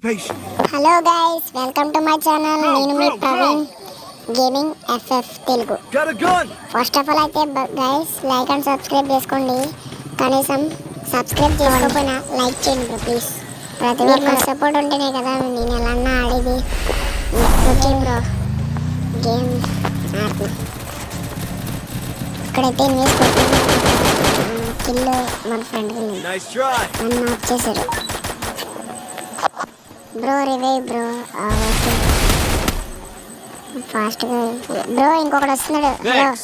patient. Hello guys, welcome to my channel. నేను మీ Praveen gaming FF Telugu. Got a gun. First of all అయితే guys like and subscribe చేసుకోండి. కనీసం subscribe చేసుకోకపోయినా like చేయండి బ్రో ప్లీజ్. ప్రతి ఒక్క సపోర్ట్ ఉంటేనే కదా నేను ఎలా ఆడేది. ఓకే బ్రో, గేమ్ ఆడుతున్నా. ఇక్కడైతే ఇన్వెస్ట్ కిల్ మన ఫ్రెండ్ కిల్ Nice try. నన్ను నాక్ చేశారు బ్రో. Revive bro. ఓకే ఫాస్ట్గా బ్రో. ఇంకొకటి వస్తున్నాడు బ్రో. Thanks.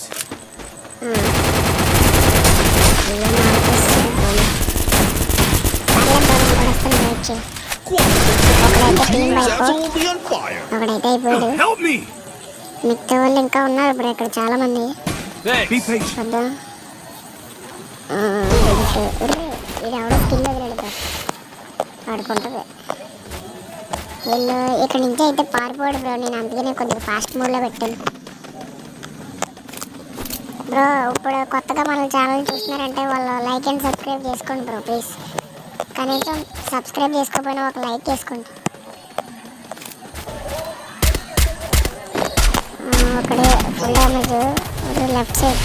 ఒకడైతే అయిపోయాడు. Help me. మిగతా వాళ్ళు ఇంకా ఉన్నారు బ్రో ఇక్కడ చాలా మంది. Thanks. Be patient. వద్దా ఇది ఎవడో స్కిల్ వదిలేడు బ్రో, ఆడుకుంటుంది. వీళ్ళు ఇక్కడ నుంచి అయితే పారిపోయాడు బ్రో. నేను అందుకనే కొద్దిగా ఫాస్ట్ మోడ్లో పెట్టాను బ్రో. ఇప్పుడు కొత్తగా మన ఛానల్ చూస్తున్నారంటే వాళ్ళు లైక్ అండ్ సబ్స్క్రైబ్ చేసుకోండి బ్రో ప్లీజ్. కనీసం సబ్స్క్రైబ్ చేసుకోకపోయినా ఒక లైక్ చేసుకోండి. ఒకడే full damage left side.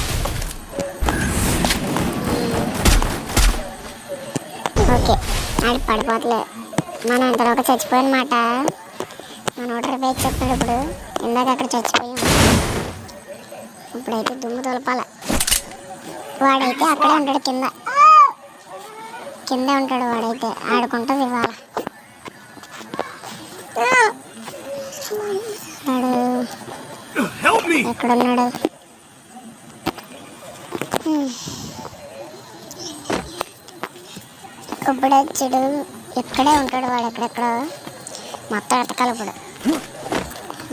Okay ఆడి పడిపోతలే. మనం ఇంతలోకి చచ్చిపోయినమాట. మన ఓటర్ బైక్ చెప్తాడు ఇప్పుడు. ఇందాక అక్కడ చచ్చిపోయాం, ఇప్పుడైతే దుమ్ము తొలపాల. వాడైతే అక్కడే ఉంటాడు, కింద ఉంటాడు వాడైతే. ఆడుకుంటుంది ఇవాళ. ఎక్కడున్నాడు? ఇప్పుడు వచ్చాడు. ఇక్కడే ఉంటాడు వాడు, ఎక్కడెక్కడ మొత్తం ఎతకాలి ఇప్పుడు.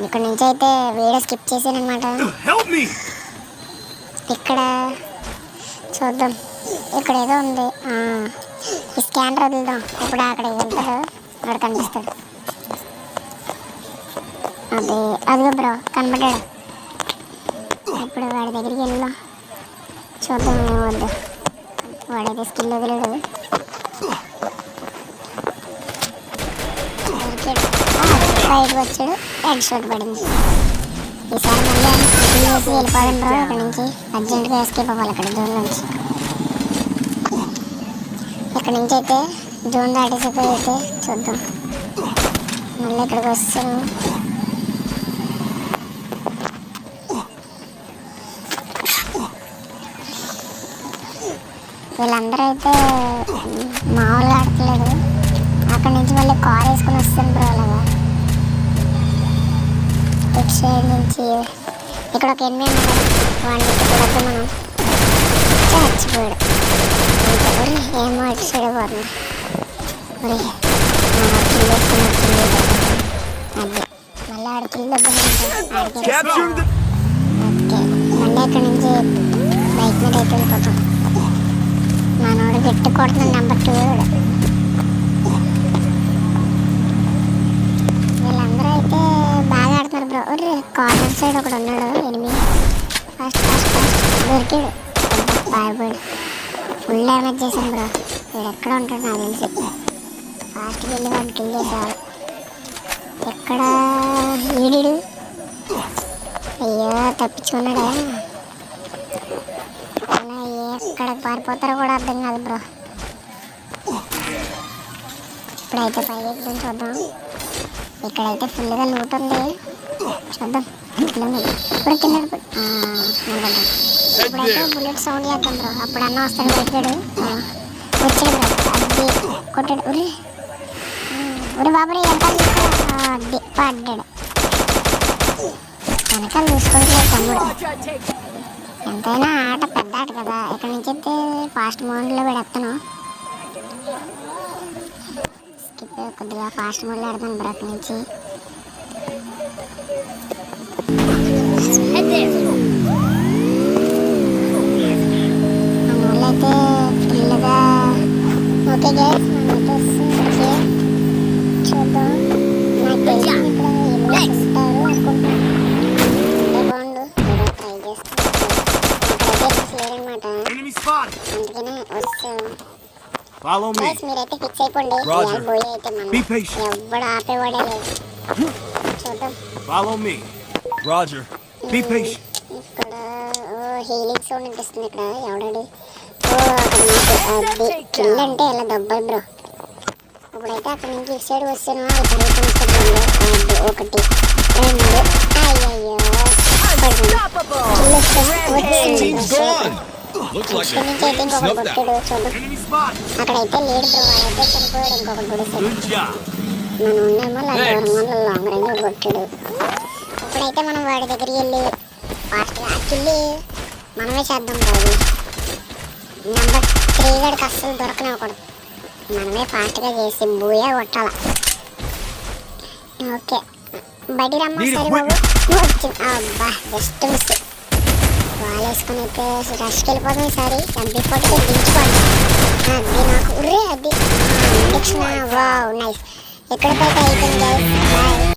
ఇక్కడ నుంచి అయితే వీడియో స్కిప్ చేసాను అనమాట. ఇక్కడ చూద్దాం, ఇక్కడ ఏదో ఉంది. ఈ స్కానర్ వదులుదాం. ఇప్పుడు అక్కడ వెళ్తాడు, అక్కడ కనిపిస్తాడు. అదిగో బ్రో కనబడ్డాడు. ఇప్పుడు వాడి దగ్గరికి వెళ్దాం, చూద్దాం ఏమవద్దు. వాడైతే స్కిల్ వదిలేడు. బయటకు వచ్చాడు, హెడ్ షాట్ పడింది. ఈసారి మళ్ళీ వేసి వెళ్ళిపోవడం బ్రో. అక్కడ నుంచి అర్జెంట్గా ఎస్కేప్ అవ్వాలి ఇక్కడ జోన్ నుంచి. ఇక్కడ నుంచి అయితే జోన్ దాటేసిపోయి అయితే చూద్దాం. మళ్ళీ ఇక్కడికి వస్తాను. వీళ్ళందరూ అయితే మామూలుగా ఆడట్లేదు. అక్కడ నుంచి మళ్ళీ కార్ వేసుకొని వస్తాను బ్రో. అలాగా ఇటు సైడ్ నుంచి ఇక్కడ ఒక ఎనిమిది అన్నారు. వాడిని చూడద్దు మనం. చచ్చిపోయాడు. ఏమో ఇటు సైడ్ పోతుంది. అది మళ్ళీ ఆడ కిల్ వద్దామంటే ఓకే మళ్ళీ అక్కడి నుంచి బైక్ మీద అయితే వెళ్ళిపోతాం. మనోడు గట్టి కొడుతున్నాడు నెంబర్ 2. వీళ్ళందరూ అయితే బాగా ఆడుతున్నారు బ్రో. కార్నర్ సైడ్ ఒకడు ఉన్నాడు ఎనిమిది. ఫాస్ట్ దొరికాడు, పారిపోయాడు. ఫుల్ డ్యామేజ్ చేశాను బ్రో. వీడు ఎక్కడ ఉంటాడు నాకు తెలిసి. ఫాస్ట్కి వెళ్ళి వాడిని కిల్ చేసేవాడు. ఎక్కడ ఈడు? అయ్యో తప్పించుకున్నాడా? అలా ఎక్కడికి పారిపోతారో కూడా అర్థం కాదు బ్రో. ఇప్పుడైతే పైకి ఎక్కుదాం, చూద్దాం. ఇక్కడైతే ఫుల్గా లూట్ ఉంది, చూద్దాం. ఇప్పుడు కింద ఇప్పుడైతే బుల్లెట్ సౌండ్ చేద్దాం బ్రో. అప్పుడు అన్న వస్తాడు, పెట్టాడు వచ్చాడు బ్రో. అది కొట్టాడు. ఉరి బాబుని వెనకాల తీసుకో. అది పడ్డాడు. వెనకాల తీసుకోవట్లేదు తమ్ముడు. ఎంతైనా ఆట పెద్ద ఆట కదా. ఇక్కడ నుంచి అయితే ఫాస్ట్ మోడ్లో పెడతాను. స్కిప్ కొద్దిగా ఫాస్ట్ మోడ్లో పెడతాను బ్రో. అక్కడి నుంచి ఆ మోడ్లో అయితే ఫుల్గా ఓకే గైస్. మనమైతే చూద్దాం. నాకు తెలిసి ఇక్కడ ఎనిమిది ఉంటారు అనుకుంటున్నాను. బాగుండు ట్రై చేస్తాను. ఇక్కడైతే లేరనమాట, అందుకనే వస్తాను. Follow me. గైస్ మీరైతే ఫిక్స్ అయిపోండి Roger. ఇవాళ బోయి అయితే మనం Be patient. ఎవ్వడు ఆపేవాడే లేదు చూద్దాం Follow me. Roger. Be patient. ఇక్కడ హీలింగ్ సౌండ్ అనిపిస్తుంది ఇక్కడ ఎవడాడు అక్కడ నాకు అది కిల్ అంటే ఇలా దెబ్బలు బ్రో ఇప్పుడైతే అక్కడ నుంచి ఇటు సైడ్ వస్తాను అది పరిగెత్తిస్తుంది ఒకటి రెండు అయ్యయ్యో Team's gone. Looks like ఇక్కడ నుంచి అయితే ఇంకొకటి snuffed that. కొట్టాడు చూద్దాం Enemy spot. అక్కడైతే లేడు బ్రో అయితే చనిపోయాడు ఇంకొకటి కొడేసాడు Good job. మనం ఉన్నామో లాంగ్ రేంజ్ కొట్టాడు ఇప్పుడైతే మనం వాడి దగ్గరికి వెళ్ళి ఫాస్ట్గా యాక్చువల్లీ మనమే చేద్దాం బాబు నెంబర్ 3 గడికి అస్సలు దొరకనివ్వకూడదు మనమే ఫాస్ట్గా చేసి బూయా కొట్టాల ఓకే బయటికి రమ్మ సరే బాబు వచ్చింది అబ్బా జస్ట్ మిస్ వాళ్ళు వేసుకొని అయితే రష్కి వెళ్ళిపోతాం ఈసారి ఎంపీ40 దించుకోండి అది నాకు ఉర్రే అది ఇండక్షన్ వావ్ నైస్ ఎక్కడికైతే అయిపోయింది గైస్